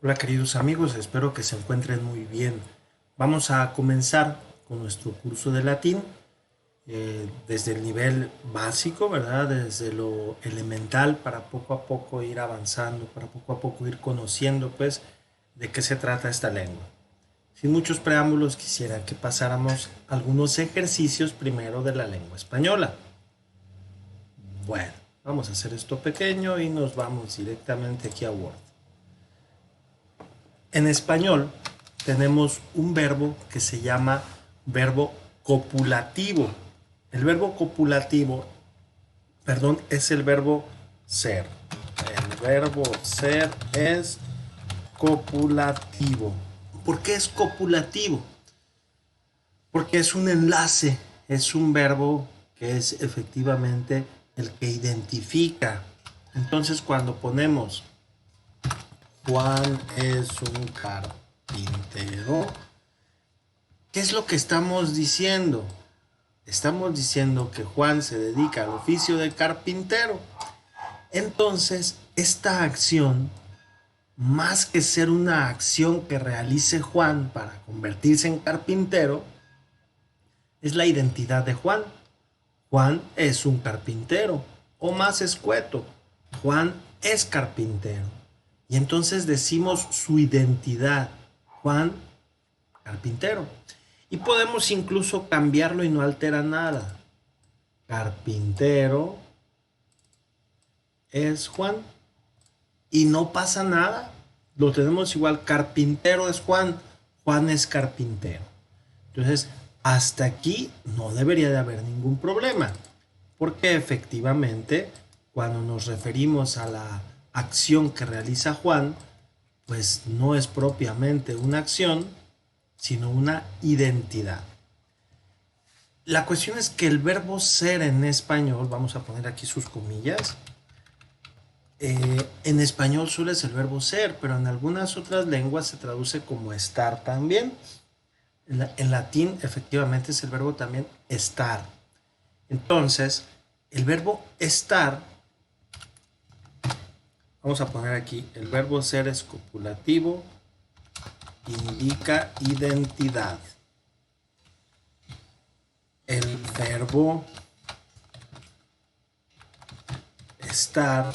Hola queridos amigos, espero que se encuentren muy bien. Vamos a comenzar con nuestro curso de latín desde el nivel básico, ¿verdad? Desde lo elemental para poco a poco ir avanzando, para poco a poco ir conociendo pues de qué se trata esta lengua. Sin muchos preámbulos quisiera que pasáramos algunos ejercicios primero de la lengua española. Bueno, vamos a hacer esto pequeño y nos vamos directamente aquí a Word. En español tenemos un verbo que se llama verbo copulativo. El verbo copulativo, perdón, es el verbo ser. El verbo ser es copulativo. ¿Por qué es copulativo? Porque es un enlace, es un verbo que es efectivamente el que identifica. Entonces cuando ponemos Juan es un carpintero, ¿qué es lo que estamos diciendo? Estamos diciendo que Juan se dedica al oficio de carpintero. Entonces, esta acción, más que ser una acción que realice Juan para convertirse en carpintero, es la identidad de Juan. Juan es un carpintero, o más escueto, Juan es carpintero. Y entonces decimos su identidad, Juan carpintero. Y podemos incluso cambiarlo y no altera nada. Carpintero es Juan. Y no pasa nada. Lo tenemos igual. Carpintero es Juan. Juan es carpintero. Entonces, hasta aquí no debería de haber ningún problema. Porque efectivamente, cuando nos referimos a la acción que realiza Juan, pues no es propiamente una acción, sino una identidad. La cuestión es que el verbo ser en español, vamos a poner aquí sus comillas, en español suele ser el verbo ser, pero en algunas otras lenguas se traduce como estar también. En latín efectivamente es el verbo también estar. Entonces, el verbo estar, vamos a poner aquí, el verbo ser es copulativo, indica identidad. El verbo estar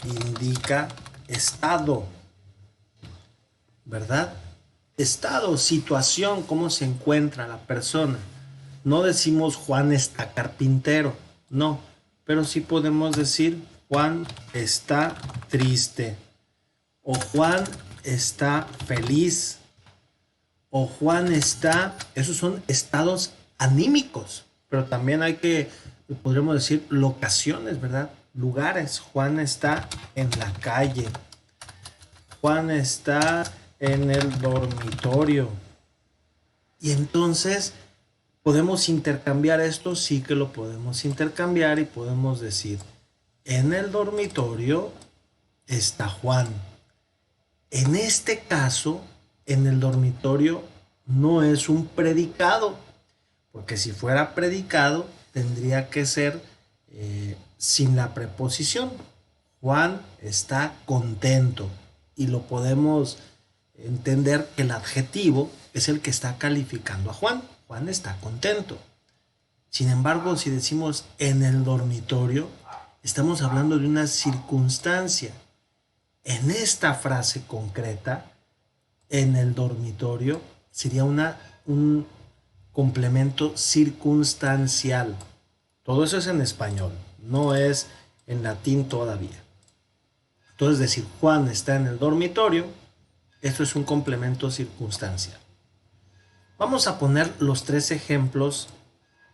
indica estado, ¿verdad? Estado, situación, cómo se encuentra la persona. No decimos Juan está carpintero, no, pero sí podemos decir Juan está triste, o Juan está feliz, o Juan está, esos son estados anímicos, pero también hay que, podríamos decir, locaciones, ¿verdad? Lugares. Juan está en la calle, Juan está en el dormitorio. Y entonces podemos intercambiar esto, sí que lo podemos intercambiar y podemos decir, en el dormitorio está Juan. En este caso, en el dormitorio no es un predicado, porque si fuera predicado tendría que ser sin la preposición. Juan está contento y lo podemos entender que el adjetivo es el que está calificando a Juan. Juan está contento. Sin embargo, si decimos en el dormitorio, estamos hablando de una circunstancia. En esta frase concreta, en el dormitorio, sería un complemento circunstancial. Todo eso es en español, no es en latín todavía. Entonces decir Juan está en el dormitorio, esto es un complemento circunstancial. Vamos a poner los tres ejemplos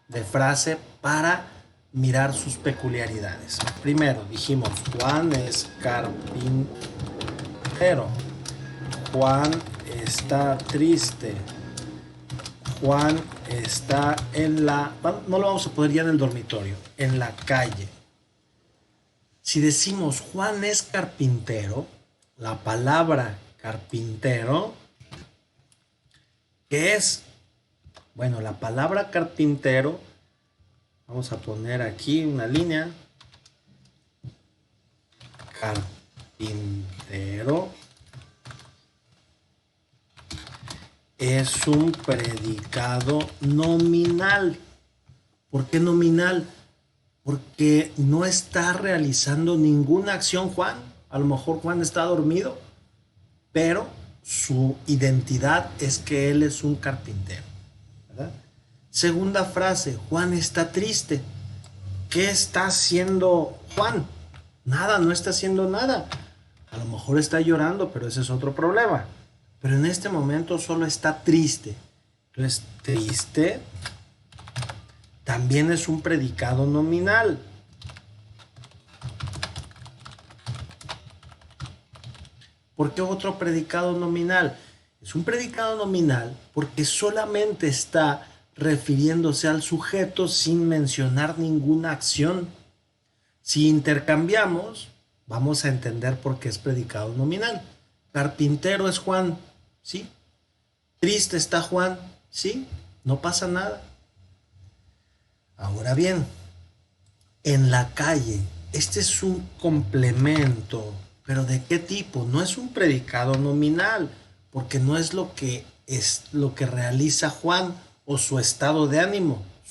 de frase para mirar sus peculiaridades. Primero dijimos Juan es carpintero, Juan está triste, Juan está en la, no lo vamos a poner ya en el dormitorio, en la calle. Si decimos Juan es carpintero, la palabra carpintero, ¿qué es? Bueno, la palabra carpintero, vamos a poner aquí una línea, carpintero es un predicado nominal. ¿Por qué nominal? Porque no está realizando ninguna acción Juan. A lo mejor Juan está dormido, pero su identidad es que él es un carpintero, ¿verdad? Segunda frase, Juan está triste. ¿Qué está haciendo Juan? Nada, no está haciendo nada. A lo mejor está llorando, pero ese es otro problema. Pero en este momento solo está triste. Entonces, triste también es un predicado nominal. ¿Por qué otro predicado nominal? Es un predicado nominal porque solamente está refiriéndose al sujeto sin mencionar ninguna acción. Si intercambiamos, vamos a entender por qué es predicado nominal. Carpintero es Juan, ¿sí? Triste está Juan, ¿sí? No pasa nada. Ahora bien, en la calle, este es un complemento, pero ¿de qué tipo? No es un predicado nominal, porque no es lo que realiza Juan o su estado de ánimo. O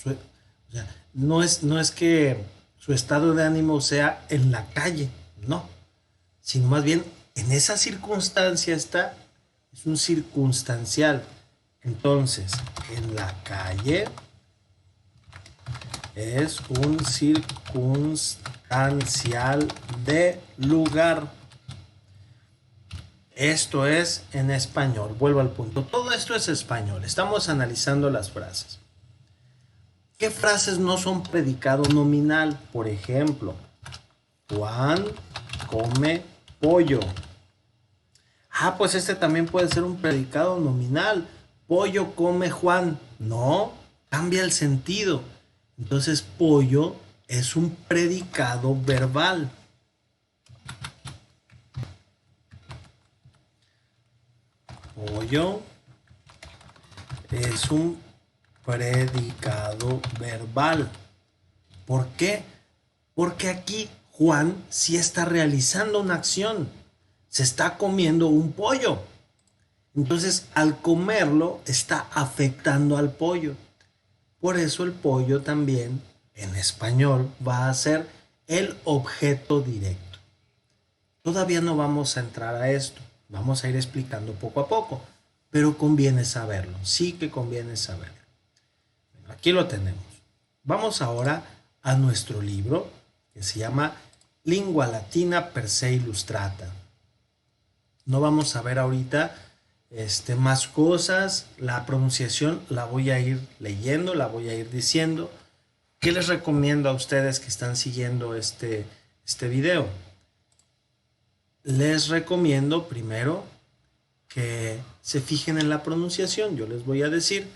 sea, no es que su estado de ánimo sea en la calle, no, sino más bien en esa circunstancia está, es un circunstancial. Entonces, en la calle es un circunstancial de lugar. Esto es en español. Vuelvo al punto. Todo esto es español. Estamos analizando las frases. ¿Qué frases no son predicado nominal? Por ejemplo, Juan come pollo. Ah, pues este también puede ser un predicado nominal. Pollo come Juan. No, cambia el sentido. Entonces, pollo es un predicado verbal. Pollo es un predicado verbal. ¿Por qué? Porque aquí Juan sí está realizando una acción. Se está comiendo un pollo. Entonces, al comerlo, está afectando al pollo. Por eso el pollo también, en español, va a ser el objeto directo. Todavía no vamos a entrar a esto. Vamos a ir explicando poco a poco. Pero conviene saberlo. Sí que conviene saberlo. Bueno, aquí lo tenemos. Vamos ahora a nuestro libro que se llama Lingua Latina per se Illustrata. No vamos a ver ahorita más cosas. La pronunciación la voy a ir leyendo, la voy a ir diciendo. ¿Qué les recomiendo a ustedes que están siguiendo este video? Les recomiendo primero que se fijen en la pronunciación. Yo les voy a decir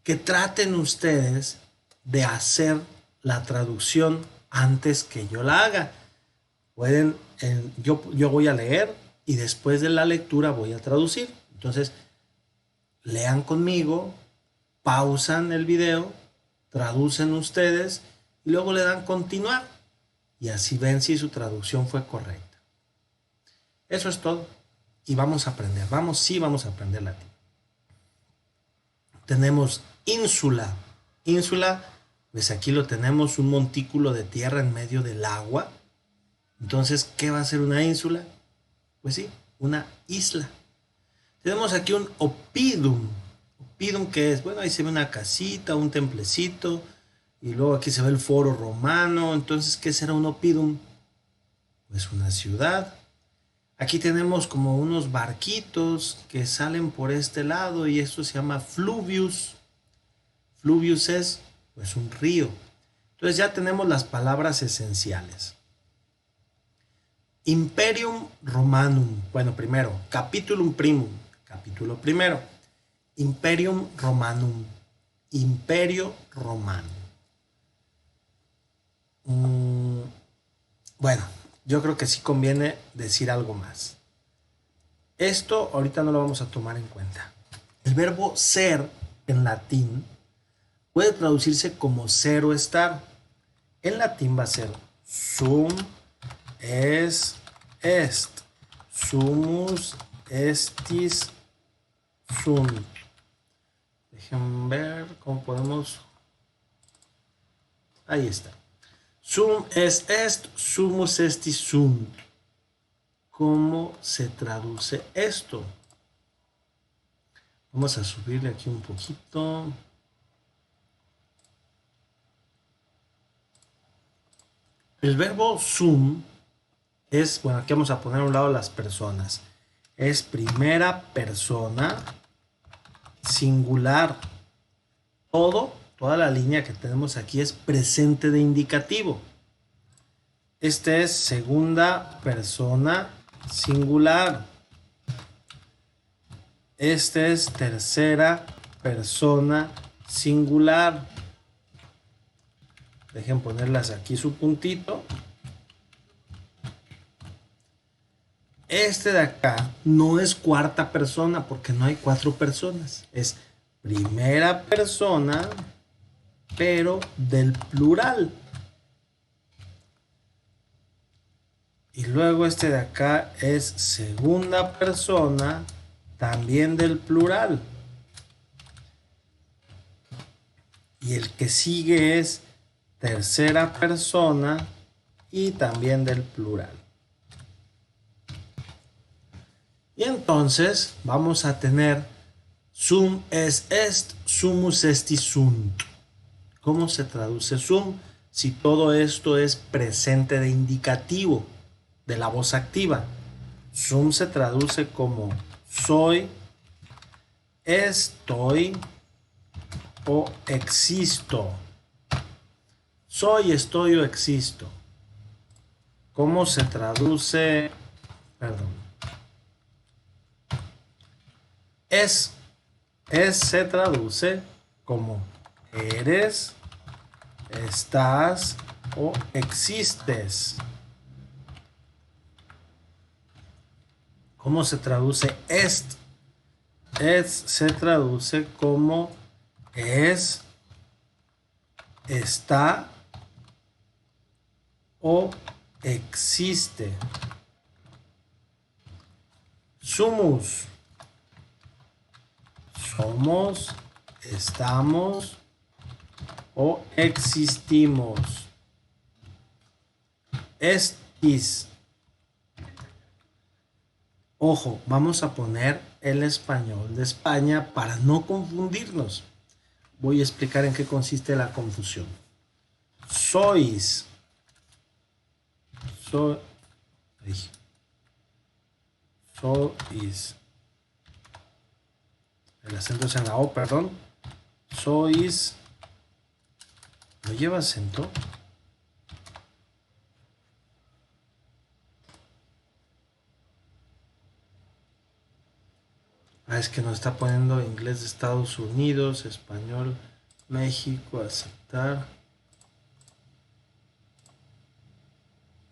que traten ustedes de hacer la traducción antes que yo la haga. Pueden, yo voy a leer y después de la lectura voy a traducir. Entonces, lean conmigo, pausan el video, traducen ustedes y luego le dan continuar. Y así ven si su traducción fue correcta. Eso es todo. Y vamos a aprender. Vamos a aprender latín. Tenemos ínsula. Ínsula, pues aquí lo tenemos, un montículo de tierra en medio del agua. Entonces, ¿qué va a ser una ínsula? Pues sí, una isla. Tenemos aquí un oppidum. Oppidum, ¿qué es? Bueno, ahí se ve una casita, un templecito, y luego aquí se ve el foro romano. Entonces, ¿qué será un oppidum? Pues una ciudad. Aquí tenemos como unos barquitos que salen por este lado y esto se llama fluvius. Fluvius es pues un río. Entonces ya tenemos las palabras esenciales. Imperium Romanum. Bueno, primero, capitulum primum. Capítulo primero. Imperium Romanum. Imperio Romano. Bueno, yo creo que sí conviene decir algo más. Esto ahorita no lo vamos a tomar en cuenta. El verbo ser en latín puede traducirse como ser o estar. En latín va a ser sum es est. sumus, estis, sunt. Déjenme ver cómo podemos. Ahí está. Sum es est, sumus, estis, sunt. ¿Cómo se traduce esto? Vamos a subirle aquí un poquito. El verbo sum es, bueno, aquí vamos a poner a un lado las personas. Es primera persona singular. Toda la línea que tenemos aquí es presente de indicativo. Este es segunda persona singular. Este es tercera persona singular. Dejen ponerlas aquí su puntito. Este de acá no es cuarta persona porque no hay cuatro personas. Es primera persona, pero del plural. Y luego este de acá es segunda persona, también del plural. Y el que sigue es tercera persona y también del plural. Y entonces vamos a tener sum es est, sumus estis sunt. ¿Cómo se traduce sum? Si todo esto es presente de indicativo de la voz activa. Sum se traduce como soy, estoy o existo. Soy, estoy o existo. ¿Cómo se traduce? Perdón. Es se traduce como eres, estás o existes. ¿Cómo se traduce est? Es se traduce como es, está o existe. Sumus. Somos, estamos o existimos. Estis. Ojo, vamos a poner el español de España para no confundirnos. Voy a explicar en qué consiste la confusión. Sois. Sois. El acento es en la O, perdón. Sois. ¿No lleva acento? Es que nos está poniendo inglés de Estados Unidos, español, México, aceptar.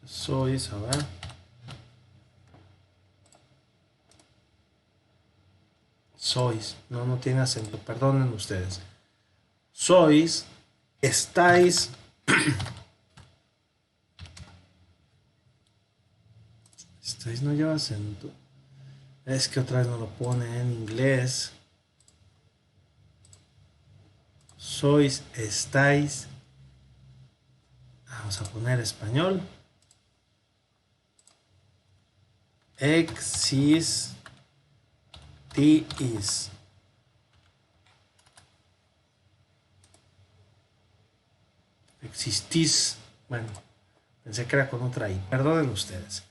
Sois, a ver. Sois, no tiene acento, perdonen ustedes. Sois, estáis, estáis no lleva acento. Es que otra vez no lo pone en inglés. Sois, estáis. Vamos a poner español. Existís. Existís. Bueno, pensé que era con otra I. Perdonen ustedes.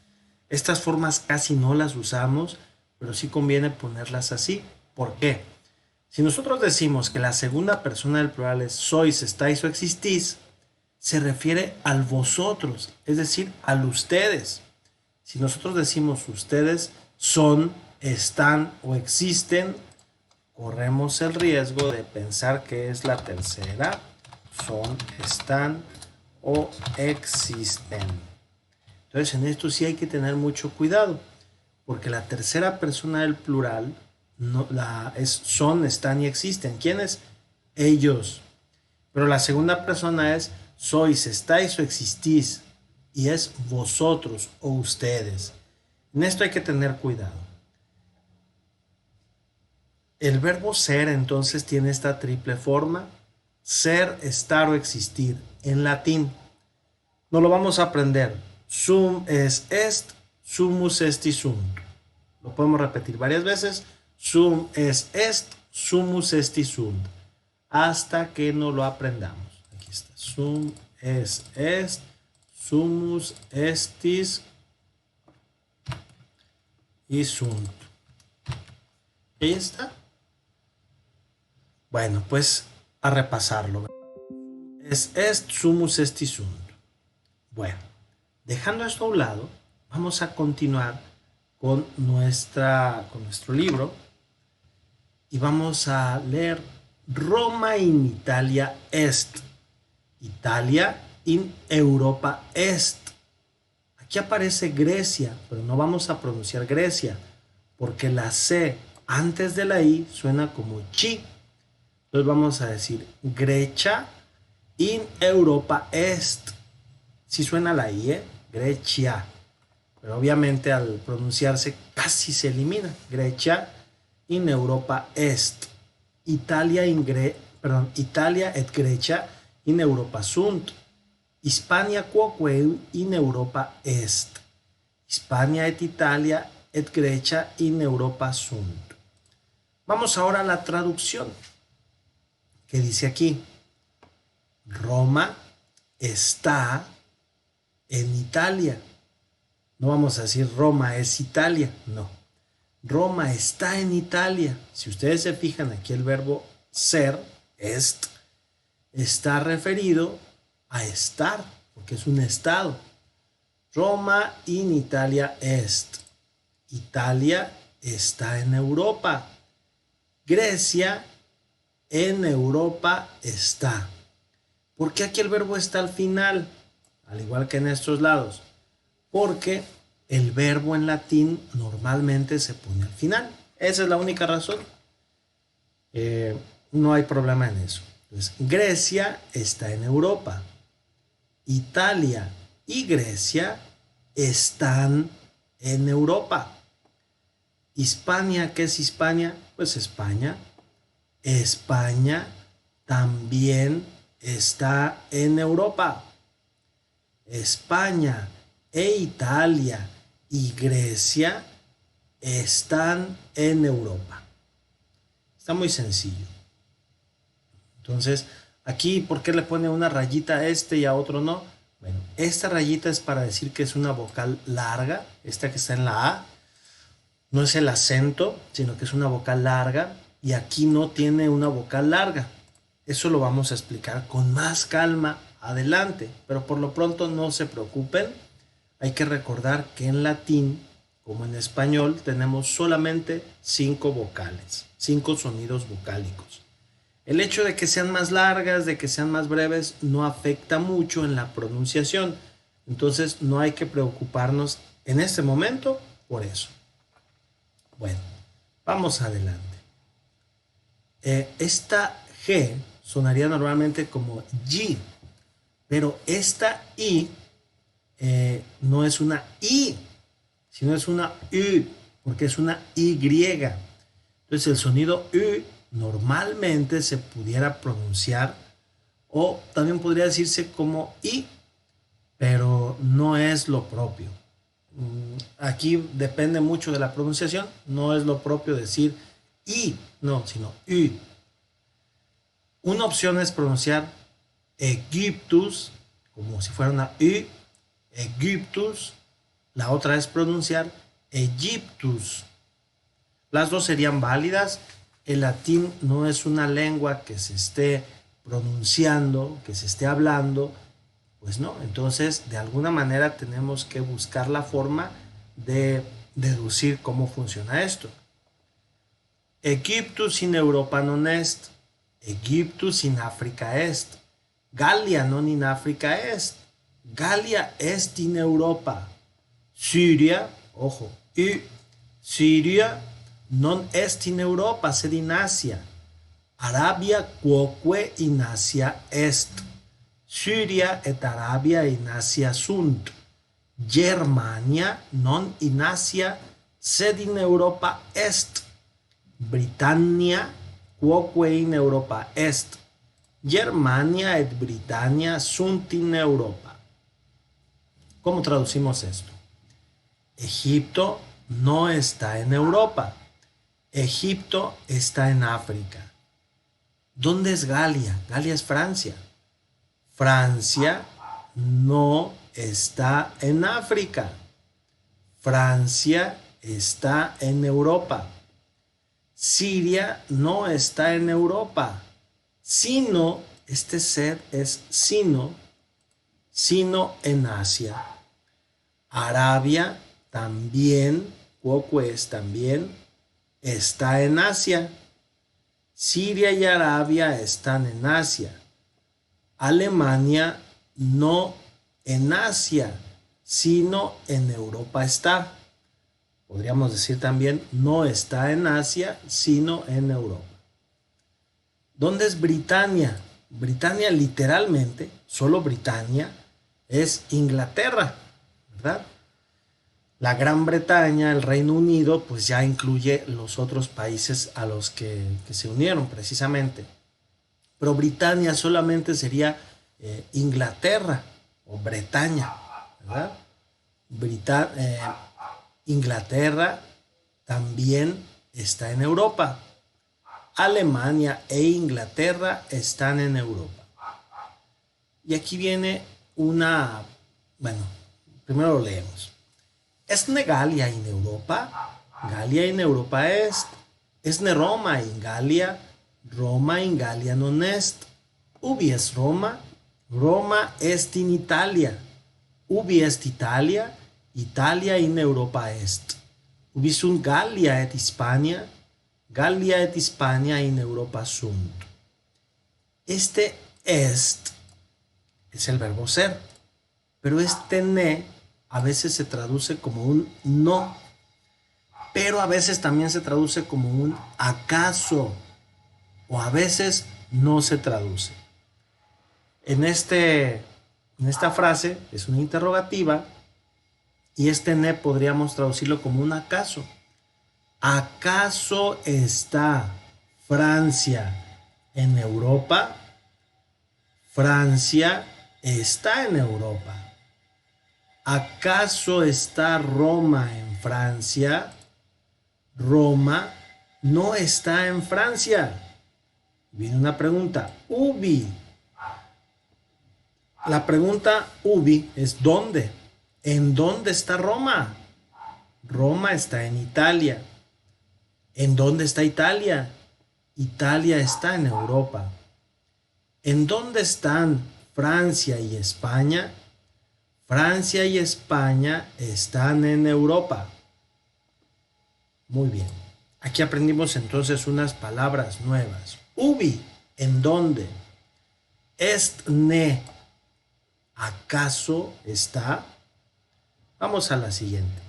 Estas formas casi no las usamos, pero sí conviene ponerlas así. ¿Por qué? Si nosotros decimos que la segunda persona del plural es sois, estáis o existís, se refiere al vosotros, es decir, al ustedes. Si nosotros decimos ustedes son, están o existen, corremos el riesgo de pensar que es la tercera, son, están o existen. Entonces en esto sí hay que tener mucho cuidado, porque la tercera persona del plural es son, están y existen. ¿Quiénes? Ellos. Pero la segunda persona es sois, estáis o existís, y es vosotros o ustedes. En esto hay que tener cuidado. El verbo ser entonces tiene esta triple forma: ser, estar o existir. En latín no lo vamos a aprender. Sum es est, sumus est y sunt. Lo podemos repetir varias veces. Sum es est, sumus est y sunt. Hasta que no lo aprendamos. Aquí está. Sum es est, sumus estis y sunt. Ahí está. Bueno, pues a repasarlo. Es est, sumus est y sunt. Bueno, dejando esto a un lado, vamos a continuar con nuestro libro y vamos a leer Roma in Italia est. Italia in Europa est. Aquí aparece Grecia, pero no vamos a pronunciar Grecia, porque la C antes de la I suena como chi. Entonces vamos a decir Grecia in Europa est. Sí suena la I, Grecia. Pero obviamente al pronunciarse casi se elimina. Grecia in Europa est. Italia et Grecia in Europa sunt. Hispania quoque in Europa est. Hispania et Italia et Grecia in Europa sunt. Vamos ahora a la traducción, que dice aquí: Roma está en Italia. No vamos a decir Roma es Italia, no. Roma está en Italia. Si ustedes se fijan aquí, el verbo ser, est, está referido a estar, porque es un estado. Roma in Italia est. Italia está en Europa. Grecia en Europa está. ¿Por qué aquí el verbo está al final? Al igual que en estos lados. Porque el verbo en latín normalmente se pone al final. Esa es la única razón. No hay problema en eso. Entonces, Grecia está en Europa. Italia y Grecia están en Europa. Hispania, ¿qué es Hispania? Pues España. España también está en Europa. España e Italia y Grecia están en Europa. Está muy sencillo. Entonces, aquí, ¿por qué le pone una rayita a este y a otro no? Bueno, esta rayita es para decir que es una vocal larga. Esta que está en la A no es el acento, sino que es una vocal larga. Y aquí no tiene una vocal larga. Eso lo vamos a explicar con más calma adelante. Pero por lo pronto no se preocupen. Hay que recordar que en latín, como en español, tenemos solamente 5 vocales, 5 sonidos vocálicos. El hecho de que sean más largas, de que sean más breves, no afecta mucho en la pronunciación. Entonces no hay que preocuparnos en este momento por eso. Bueno, vamos adelante. Esta G sonaría normalmente como G, pero esta I no es una I, sino es una U, porque es una Y. Entonces el sonido U normalmente se pudiera pronunciar, o también podría decirse como I, pero no es lo propio. Aquí depende mucho de la pronunciación. No es lo propio decir I, no, sino U. Una opción es pronunciar Egyptus como si fuera una U, Egyptus. La otra es pronunciar Egyptus. Las dos serían válidas. El latín no es una lengua que se esté pronunciando, que se esté hablando, pues no. Entonces, de alguna manera tenemos que buscar la forma de deducir cómo funciona esto. Egyptus in Europa non est, Egyptus in Africa est, Gallia non in Africa est, Gallia est in Europa, Siria, ojo, y Siria non est in Europa, sed in Asia, Arabia quoque in Asia est, Siria et Arabia in Asia sunt. Germania non in Asia, sed in Europa est. Britannia quoque in Europa est. Germania et Britannia sunt in Europa. ¿Cómo traducimos esto? Egipto no está en Europa. Egipto está en África. ¿Dónde es Galia? Galia es Francia. Francia no está en África. Francia está en Europa. Siria no está en Europa, sino, este ser es sino en Asia. Arabia también, quoque es también, está en Asia. Siria y Arabia están en Asia. Alemania no en Asia, sino en Europa está. Podríamos decir también, no está en Asia, sino en Europa. ¿Dónde es Britania? Britania literalmente, solo Britania, es Inglaterra, ¿verdad? La Gran Bretaña, el Reino Unido, pues ya incluye los otros países a los que se unieron precisamente. Pero Britania solamente sería Inglaterra o Bretaña, ¿verdad? Inglaterra también está en Europa. Alemania e Inglaterra están en Europa. Y aquí viene bueno, primero lo leemos. ¿Esne Galia in Europa? Galia in Europa est. Esne Roma in Galia? Roma in Galia non est. Ubi est Roma? Roma est in Italia. Ubi est Italia? Italia in Europa est. Ubi sunt Gallia et Hispania? Gallia et Hispania in Europa sunt. Este est es el verbo ser, pero este ne a veces se traduce como un no, pero a veces también se traduce como un acaso, o a veces no se traduce. En esta frase es una interrogativa y este ne podríamos traducirlo como un acaso. ¿Acaso está Francia en Europa? Francia está en Europa. ¿Acaso está Roma en Francia? Roma no está en Francia. Viene una pregunta. Ubi. La pregunta ubi es ¿dónde? ¿En dónde está Roma? Roma está en Italia. ¿En dónde está Italia? Italia está en Europa. ¿En dónde están Francia y España? Francia y España están en Europa. Muy bien. Aquí aprendimos entonces unas palabras nuevas. Ubi, ¿en dónde? Est ne, ¿acaso está? Vamos a la siguiente.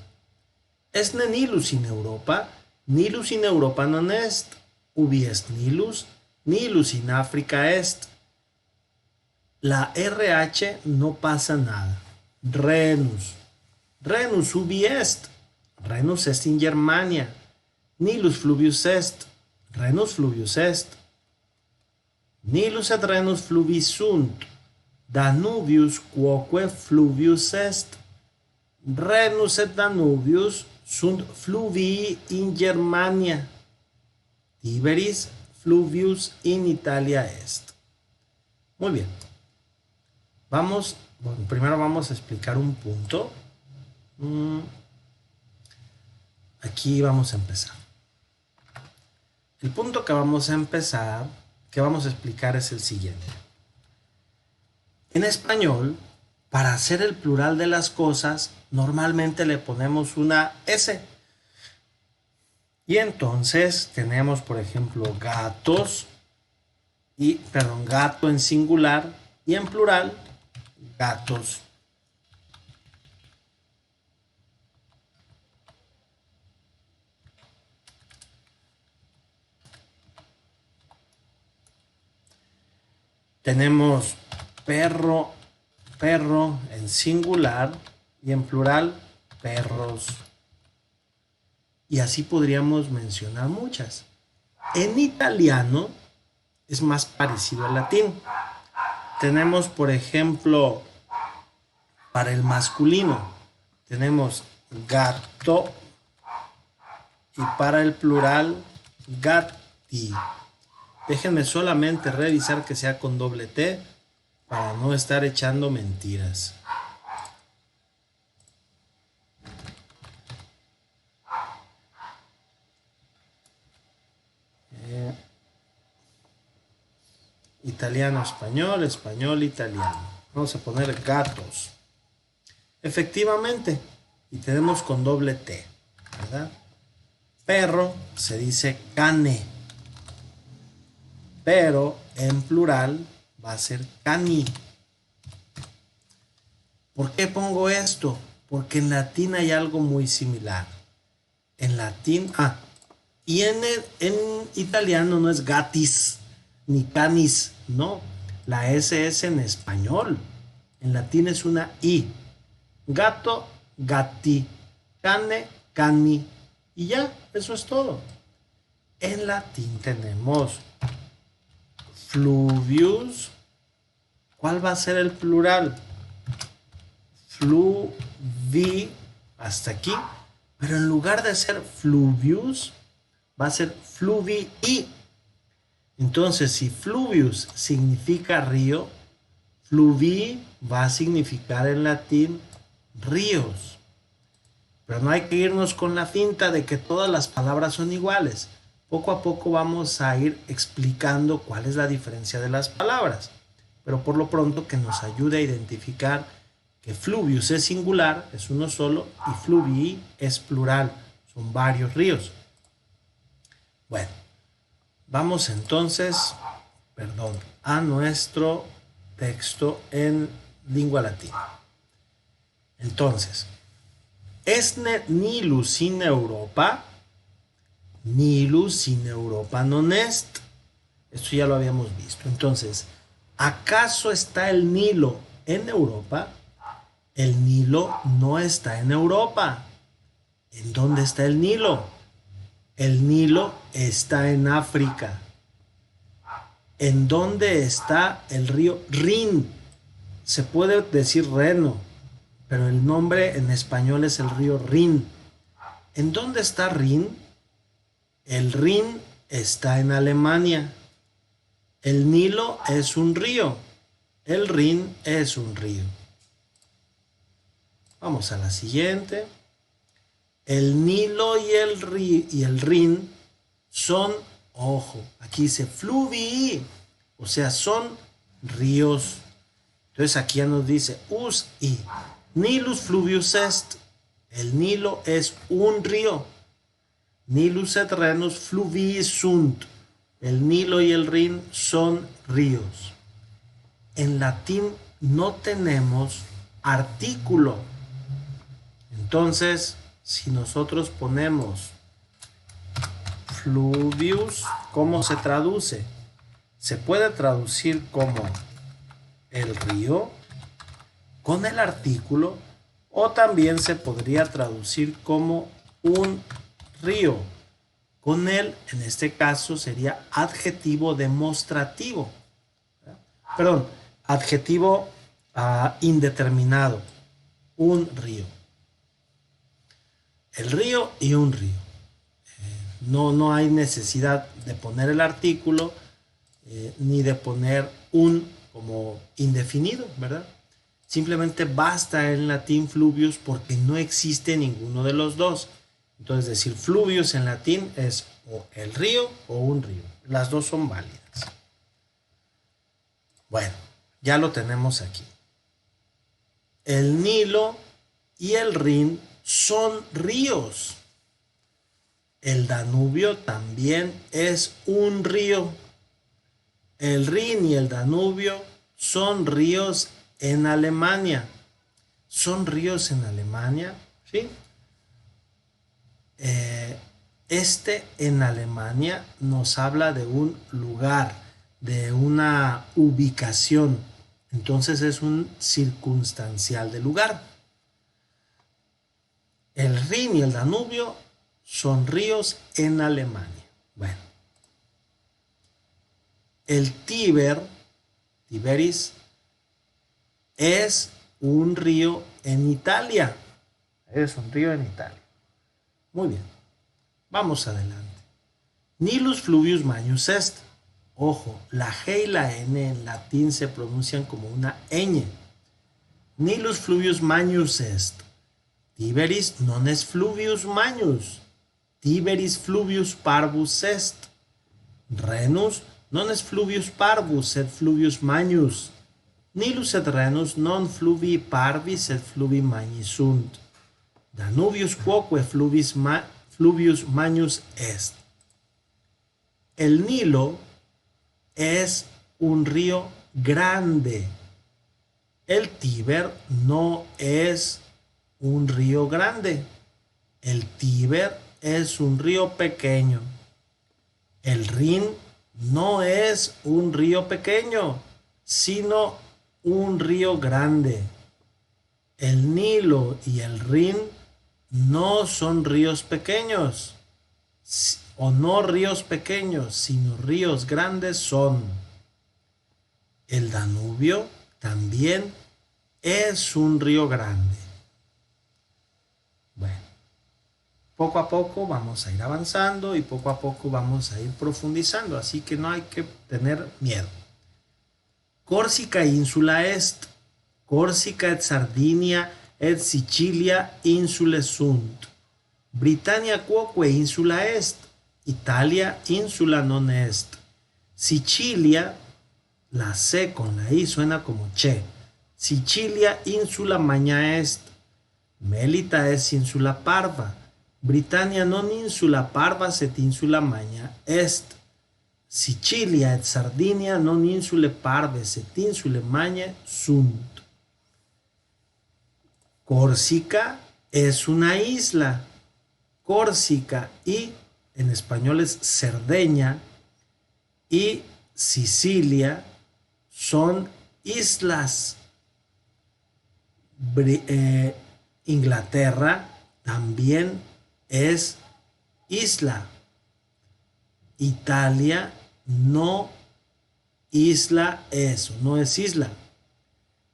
Est ne nilus in Europa? Nilus in Europa non est. Ubi est nilus? Nilus in África est. La RH no pasa nada. Renus. Renus ubi est. Renus est in Germania. Nilus fluvius est. Renus fluvius est. Nilus et Renus fluvis sunt. Danubius quoque fluvius est. Renus et Danubius sunt fluvii in Germania. Tiberis fluvius in Italia est. Muy bien. Primero vamos a explicar un punto. Aquí vamos a empezar. El punto que vamos a explicar es el siguiente. En español, para hacer el plural de las cosas, normalmente le ponemos una S. Y entonces tenemos, por ejemplo, gatos, gato en singular y en plural, gatos. Tenemos perro en singular y en plural perros. Y así podríamos mencionar muchas. En italiano es más parecido al latín. Tenemos, por ejemplo, para el masculino, tenemos gatto y para el plural, gatti. Déjenme solamente revisar que sea con doble T para no estar echando mentiras. Italiano, español, español, italiano. Vamos a poner gatos. Efectivamente, y tenemos con doble T, ¿verdad? Perro se dice cane, pero en plural va a ser cani. ¿Por qué pongo esto? Porque en latín hay algo muy similar. En latín, y en italiano no es gatis ni canis, no. La S es en español. En latín es una I. Gato, gatti. Cane, cani. Y ya, eso es todo. En latín tenemos fluvius. ¿Cuál va a ser el plural? Fluvi, hasta aquí. Pero en lugar de ser fluvius, va a ser fluvii. Entonces, si fluvius significa río, fluvii va a significar en latín ríos. Pero no hay que irnos con la finta de que todas las palabras son iguales. Poco a poco vamos a ir explicando cuál es la diferencia de las palabras. Pero por lo pronto que nos ayude a identificar que fluvius es singular, es uno solo, y fluvii es plural, son varios ríos. Bueno, vamos entonces, a nuestro texto en lengua latina. Entonces, ¿esne nilus in Europa? Nilus in Europa non est. Esto ya lo habíamos visto. Entonces, ¿acaso está el Nilo en Europa? El Nilo no está en Europa. ¿En dónde está el Nilo? El Nilo está en África. ¿En dónde está el río Rin? Se puede decir Reno, pero el nombre en español es el río Rin. ¿En dónde está Rin? El Rin está en Alemania. El Nilo es un río. El Rin es un río. Vamos a la siguiente. El Nilo y el Rin son, ojo, aquí dice fluvii, o sea, son ríos. Entonces aquí ya nos dice us y Nilus fluvius est. El Nilo es un río. Nilus et Renus fluvii sunt. El Nilo y el Rin son ríos. En latín no tenemos artículo. Entonces, si nosotros ponemos fluvius, ¿cómo se traduce? Se puede traducir como el río con el artículo, o también se podría traducir como un río con el, en este caso sería adjetivo demostrativo, perdón, adjetivo indeterminado, un río. El río y un río. No hay necesidad de poner el artículo ni de poner un como indefinido, ¿verdad? Simplemente basta en latín fluvius porque no existe ninguno de los dos. Entonces decir fluvius en latín es o el río o un río. Las dos son válidas. Bueno, ya lo tenemos aquí. El Nilo y el Rin son ríos. El Danubio también es un río. El Rin y el Danubio son ríos en Alemania. ¿Son ríos en Alemania? ¿Sí? Este en Alemania nos habla de un lugar, de una ubicación. Entonces es un circunstancial de lugar. El Rin y el Danubio son ríos en Alemania. Bueno, el Tiberis, es un río en Italia. Es un río en Italia. Muy bien, vamos adelante. Nilus fluvius magnus est. Ojo, la G y la N en latín se pronuncian como una ñ. Nilus fluvius magnus est. Tiberis non est fluvius magnus. Tiberis fluvius parvus est. Renus non est fluvius parvus, sed fluvius magnus. Nilus et Renus non fluvii parvis, sed fluvi magni sunt. Danubius quoque fluvius magnus est. El Nilo es un río grande. El Tíber no es un río grande. El Tíber es un río pequeño. El Rin no es un río pequeño, sino un río grande. El Nilo y el Rin no son ríos pequeños, o no ríos pequeños, sino ríos grandes son. El Danubio también es un río grande. Bueno, poco a poco vamos a ir avanzando y poco a poco vamos a ir profundizando, así que no hay que tener miedo. Corsica insula est. Corsica et Sardinia et Sicilia insulae sunt. Britannia quoque insula est. Italia insula non est. Sicilia, la C con la I suena como che. Sicilia insula magna est. Melita es insula parva. Britannia non insula parva sed insula magna est. Sicilia et Sardinia non insule parve sed insule magna sunt. Córsica es una isla. Córsica y en español es Cerdeña y Sicilia son islas. Inglaterra también es isla. Italia no isla eso, no es isla.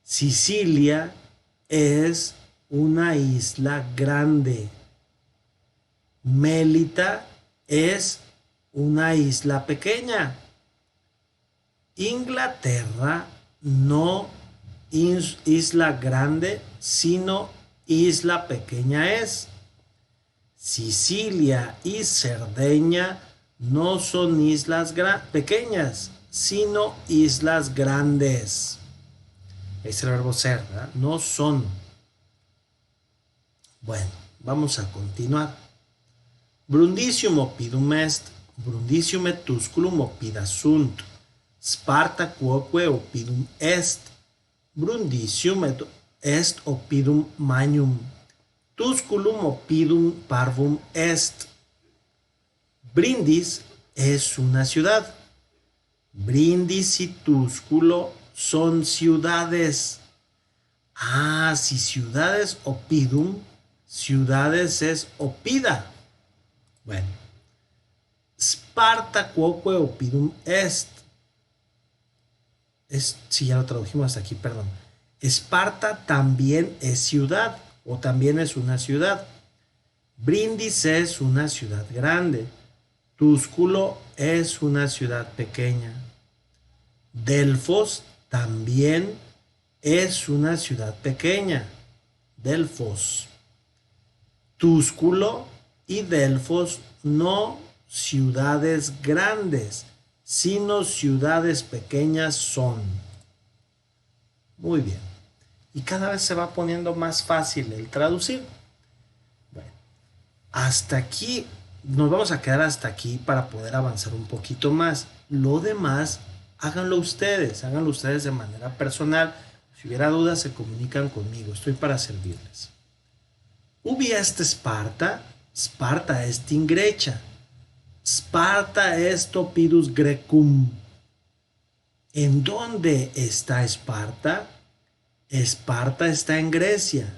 Sicilia es una isla grande. Mélita es una isla pequeña. Inglaterra no isla grande, sino isla pequeña es. Sicilia y Cerdeña no son islas pequeñas, sino islas grandes. Es el verbo ser, ¿verdad? No son. Bueno, vamos a continuar. Brundisium oppidum est, Brundisium et Tusculum oppida sunt. Sparta quoque oppidum est. Brundisium est oppidum magnum. Tusculum oppidum parvum est. Brindis es una ciudad. Brindis y Túsculo son ciudades. Ah, si ciudades oppidum, ciudades es oppida. Bueno, Sparta quoque oppidum est. Sí, ya lo tradujimos hasta aquí, perdón. Esparta también es ciudad, o también es una ciudad. Brindis es una ciudad grande. Túsculo es una ciudad pequeña. Delfos también es una ciudad pequeña. Delfos. Túsculo y Delfos no ciudades grandes, sino ciudades pequeñas son. Muy bien. Y cada vez se va poniendo más fácil el traducir. Bueno, hasta aquí, nos vamos a quedar hasta aquí para poder avanzar un poquito más. Lo demás, háganlo ustedes de manera personal. Si hubiera dudas, se comunican conmigo. Estoy para servirles. Ubi est Sparta? Sparta est in Grecia. Sparta est oppidus Grecum. ¿En dónde está Esparta? Esparta está en Grecia.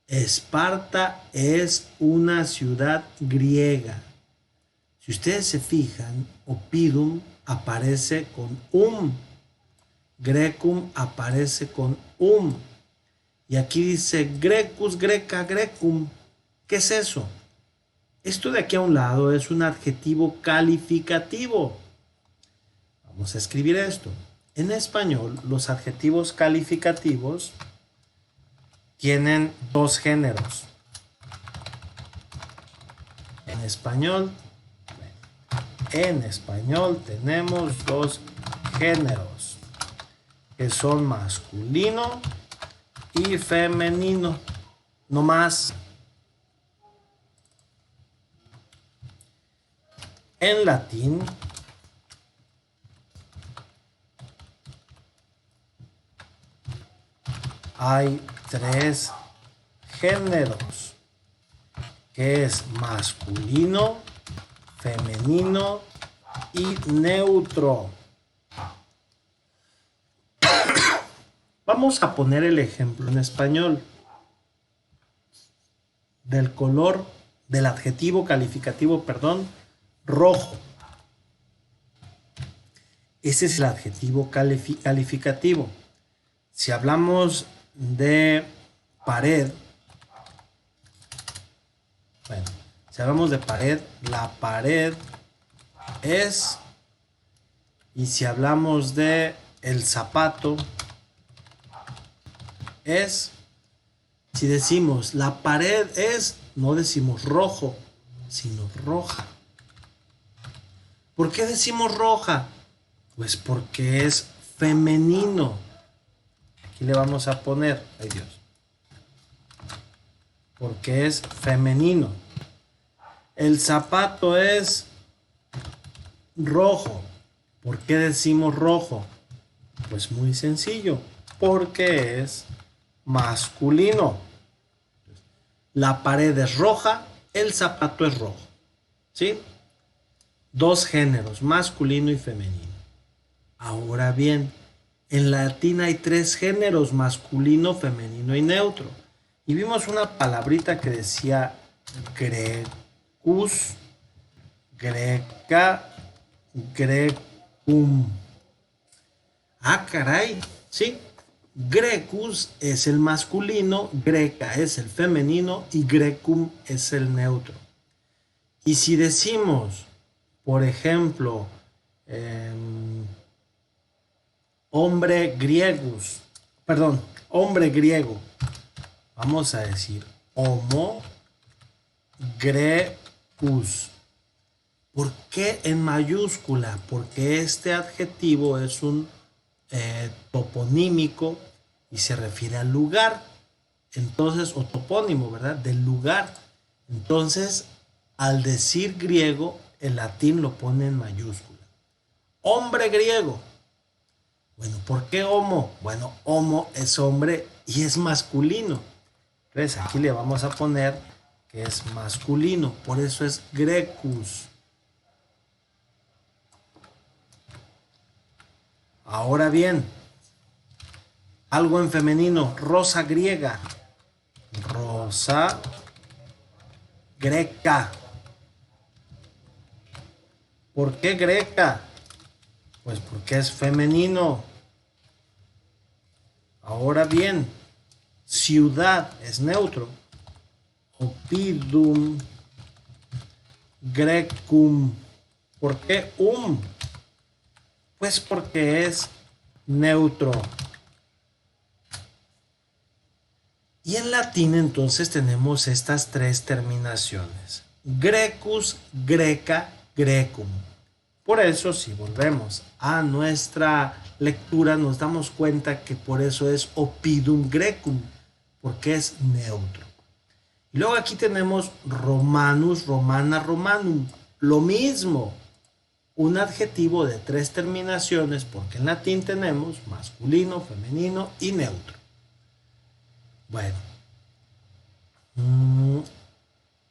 Esparta es una ciudad griega. Si ustedes se fijan, Oppidum aparece con Grecum aparece con y aquí dice Grecus, Greca, Grecum. ¿Qué es eso? Esto de aquí a un lado es un adjetivo calificativo. Vamos a escribir esto. En español, los adjetivos calificativos tienen dos géneros. En español tenemos dos géneros, que son masculino y femenino, no más. En latín, hay tres géneros, que es masculino, femenino y neutro. Vamos a poner el ejemplo en español del color, del adjetivo calificativo, rojo. Ese es el adjetivo calificativo. Si hablamos de pared, la pared es, y si hablamos de el zapato, es, si decimos la pared es, no decimos rojo, sino roja. ¿Por qué decimos roja? Pues porque es femenino. Aquí le vamos a poner, ay Dios, porque es femenino. El zapato es rojo. ¿Por qué decimos rojo? Pues muy sencillo, porque es masculino. La pared es roja, el zapato es rojo. ¿Sí? Dos géneros, masculino y femenino. Ahora bien, en latín hay tres géneros, masculino, femenino y neutro. Y vimos una palabrita que decía grecus, greca, grecum. Ah, caray, sí. Grecus es el masculino, greca es el femenino y grecum es el neutro. Y si decimos, por ejemplo, hombre griego, vamos a decir homo grecus. ¿Por qué en mayúscula? Porque este adjetivo es un toponímico y se refiere al lugar. Entonces, o topónimo, ¿verdad? Del lugar. Entonces, al decir griego, el latín lo pone en mayúscula. Hombre griego. Bueno, ¿por qué homo? Bueno, homo es hombre y es masculino. Entonces, aquí le vamos a poner que es masculino. Por eso es grecus. Ahora bien, algo en femenino, rosa griega, rosa greca. ¿Por qué greca? Pues porque es femenino. Ahora bien, ciudad es neutro. Oppidum grecum. ¿Por qué Pues porque es neutro. Y en latín entonces tenemos estas tres terminaciones. Grecus, greca, grecum. Por eso, si volvemos a nuestra lectura, nos damos cuenta que por eso es oppidum grecum, porque es neutro. Y luego aquí tenemos romanus, romana, romanum. Lo mismo. Un adjetivo de tres terminaciones, porque en latín tenemos masculino, femenino y neutro. Bueno,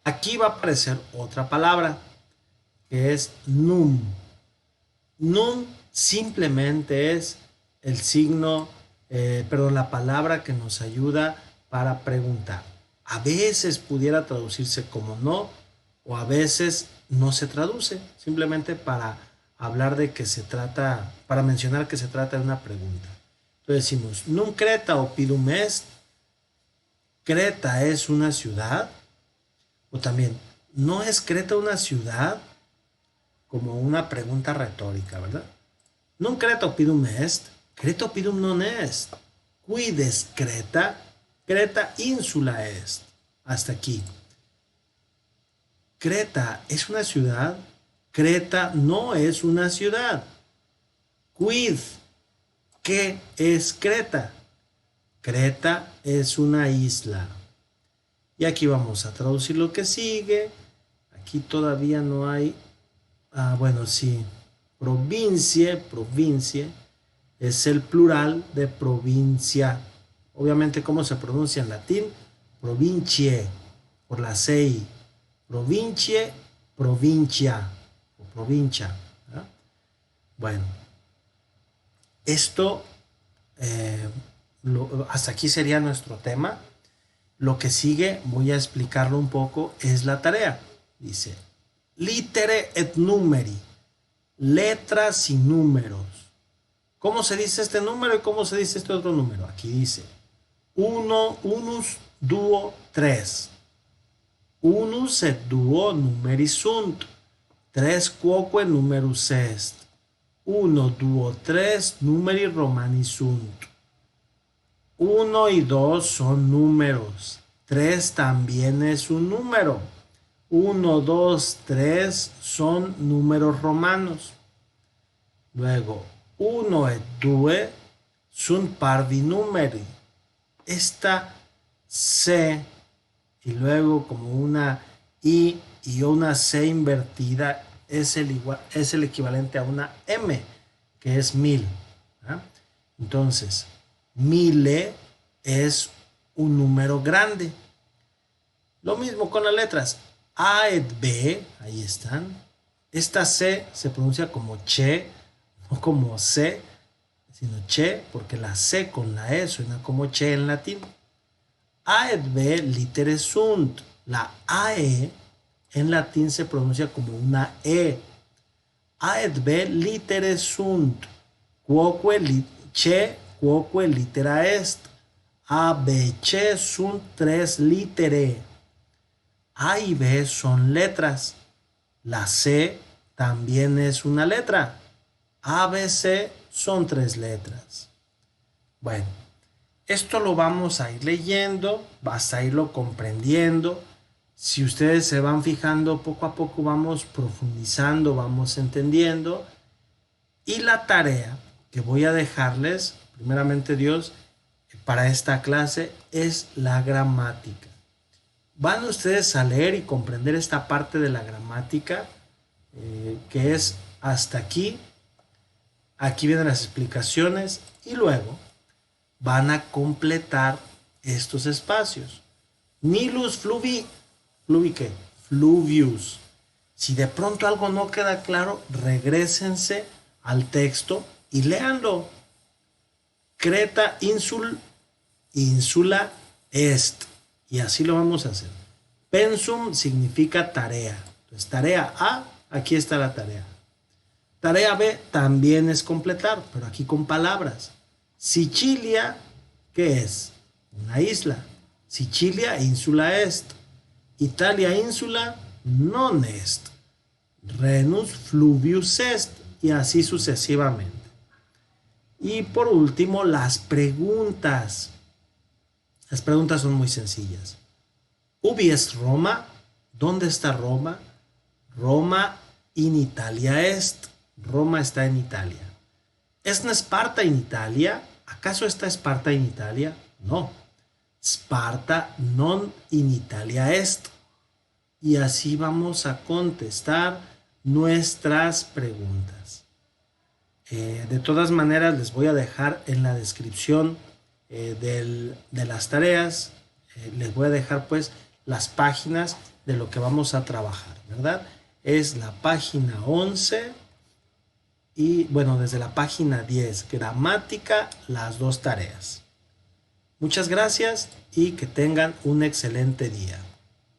aquí va a aparecer otra palabra, que es num. Num simplemente es el signo, la palabra que nos ayuda para preguntar. A veces pudiera traducirse como no, o a veces no se traduce, simplemente para hablar de que se trata, para mencionar que se trata de una pregunta. Entonces decimos, nunc Creta oppidum est. Creta es una ciudad. O también, ¿no es Creta una ciudad? Como una pregunta retórica, ¿verdad? Nunc Creta oppidum est. Creta oppidum non est. Quid est Creta? Creta insula est. Hasta aquí. Creta es una ciudad. Creta no es una ciudad. Quid. ¿Qué es Creta? Creta es una isla. Y aquí vamos a traducir lo que sigue. Aquí todavía no hay. Bueno, sí. Provincie es el plural de provincia. Obviamente, ¿cómo se pronuncia en latín? Provincie, por la CI. Provincie, provincia o provincia. ¿Verdad? Bueno, esto hasta aquí sería nuestro tema. Lo que sigue, voy a explicarlo un poco, es la tarea. Dice, litere et numeri, letras y números. ¿Cómo se dice este número y cómo se dice este otro número? Aquí dice, unus, duo, tres. Unus et duo numeri sunt, tres quoque numerus est. Uno, duo, tres numeri romani sunt. 1 y 2 son números. 3 también es un número. 1, 2, 3 son números romanos. Luego, 1 et 2 sunt parvi numeri. Esta C y luego como una I y una C invertida es el equivalente a una M, que es 1000. ¿Ah? Entonces, 1000 es un número grande. Lo mismo con las letras A et B, ahí están. Esta C se pronuncia como che, no como C, sino che, porque la C con la E suena como che en latín. A et B litere sunt. La AE en latín se pronuncia como una E. A et B litere sunt. Quoque che quoque litera est. A, B, C sunt tres litere. A y B son letras. La C también es una letra. A, B, C son tres letras. Bueno, esto lo vamos a ir leyendo, vas a irlo comprendiendo. Si ustedes se van fijando, poco a poco vamos profundizando, vamos entendiendo. Y la tarea que voy a dejarles, primeramente Dios, para esta clase es la gramática. Van ustedes a leer y comprender esta parte de la gramática, que es hasta aquí. Aquí vienen las explicaciones y luego van a completar estos espacios. Nilus fluvi, ¿fluvi qué? Fluvius. Si de pronto algo no queda claro, regrésense al texto y léanlo. Creta insula est. Y así lo vamos a hacer. Pensum significa tarea. Entonces, tarea A, aquí está la tarea. Tarea B también es completar, pero aquí con palabras. Sicilia, ¿qué es? Una isla. Sicilia insula est. Italia insula non est. Rhenus fluvius est. Y así sucesivamente. Y por último, las preguntas. Las preguntas son muy sencillas. ¿Ubi est Roma? ¿Dónde está Roma? Roma in Italia est. Roma está en Italia. ¿Es Esparta en Italia? ¿Acaso está Esparta en Italia? No. Sparta non in Italia est. Y así vamos a contestar nuestras preguntas. De todas maneras, les voy a dejar en la descripción de las tareas, les voy a dejar pues las páginas de lo que vamos a trabajar, ¿verdad? Es la página 11 y bueno, desde la página 10, gramática, las dos tareas. Muchas gracias y que tengan un excelente día.